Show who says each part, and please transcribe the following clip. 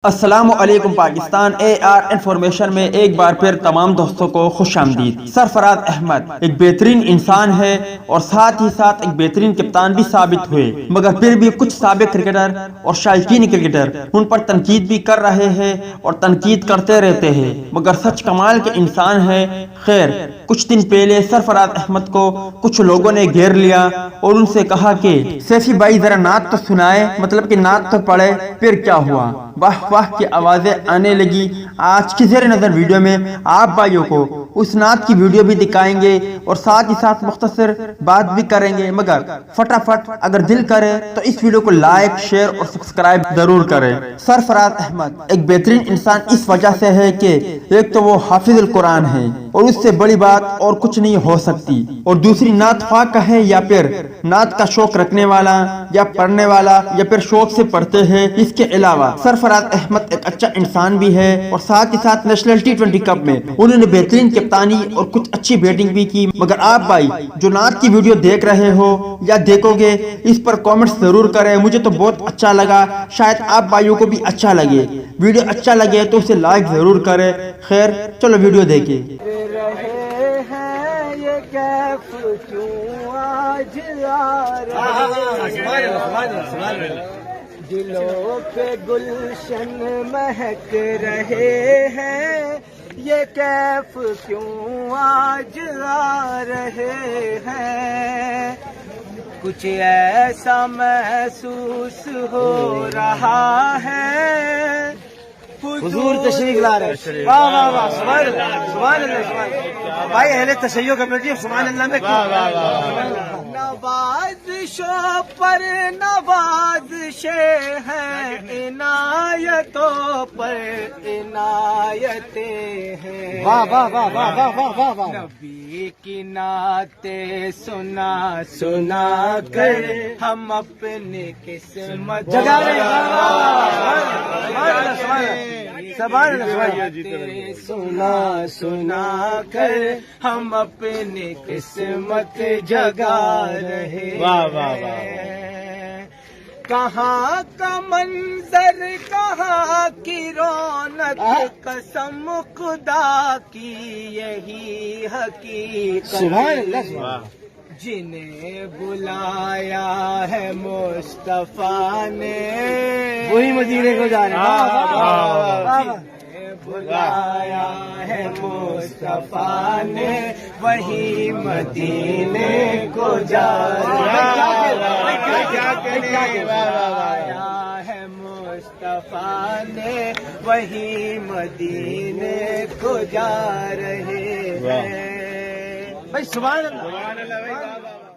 Speaker 1: السلام علیکم Pakistan AR information میں ایک بار پھر تمام دوستوں کو خوش آمدید۔ سرفراز احمد ایک بہترین انسان ہے اور ساتھ ہی ساتھ ایک بہترین کپتان بھی ثابت ہوئے، مگر پھر بھی کچھ سابق کرکٹر اور شائقین کرکٹر ان پر تنقید بھی کر رہے ہیں اور تنقید کرتے رہتے ہیں، مگر سچ کمال کے انسان ہے۔ خیر، کچھ دن پہلے سرفراز احمد کو کچھ لوگوں نے گھیر لیا اور ان سے کہا کہ سیفی بھائی ذرا نعت تو سنائے، مطلب کہ نعت تو پڑھے۔ پھر کیا ہوا؟ واہ واہ کی آوازیں آنے لگی۔ آج کی زیر نظر ویڈیو میں آپ بھائیوں کو اس نعت کی ویڈیو بھی دکھائیں گے اور ساتھ ہی ساتھ مختصر بات بھی کریں گے، مگر فٹافٹ اگر دل کرے تو اس ویڈیو کو لائک، شیئر اور سبسکرائب ضرور کریں۔ سرفراز احمد ایک بہترین انسان اس وجہ سے ہے کہ ایک تو وہ حافظ القرآن ہے اور اس سے بڑی بات اور کچھ نہیں ہو سکتی، اور دوسری نعت خواہ کہے یا پھر نعت کا شوق رکھنے والا یا پڑھنے والا یا پھر شوق سے پڑھتے ہیں۔ اس کے علاوہ سرفراز احمد ایک اچھا انسان بھی ہے اور ساتھ ہی ساتھ نیشنل T20 کپ میں انہوں نے بہترین کپتانی اور کچھ اچھی بیٹنگ بھی کی۔ مگر آپ بھائی جو نعت کی ویڈیو دیکھ رہے ہو یا دیکھو گے، اس پر کامنٹس ضرور کریں۔ مجھے تو بہت اچھا لگا، شاید آپ بھائیوں کو بھی اچھا لگے۔ ویڈیو اچھا لگے تو اسے لائک ضرور کریں۔ خیر چلو ویڈیو دیکھیں۔
Speaker 2: دلوں پہ گلشن مہک رہے ہیں، یہ کیف کیوں آج آ رہے ہیں؟ کچھ ایسا محسوس ہو رہا ہے، حضور تشریف لا رہے ہیں۔ واہ واہ واہ، سبحان اللہ سبحان اللہ سبحان اللہ۔ بھائی اہل تشیع کمیٹی سبحان اللہ میں نوازشوں پر نوازشیں ہیں، عنایتوں پر عنایتیں ہیں۔ واہ واہ واہ واہ واہ واہ واہ۔ نبی کی نعتیں سنا سنا کر ہم اپنی قسمت جگا رہے ہیں، سنا سنا کر ہم اپنی قسمت جگا رہے ہیں۔ کہاں کا منظر، کہاں کی رونق، قسم خدا کی یہی حقیقت، جنہیں بلایا ہے مصطفیٰ نے وہی مدینے کو جا رہے ہیں۔ بلایا ہے مصطفیٰ نے وہی مدینے کو جا بلایا ہے مصطفیٰ نے وہی مدینے کو جا رہے ہیں۔ بھائی سبحان اللہ۔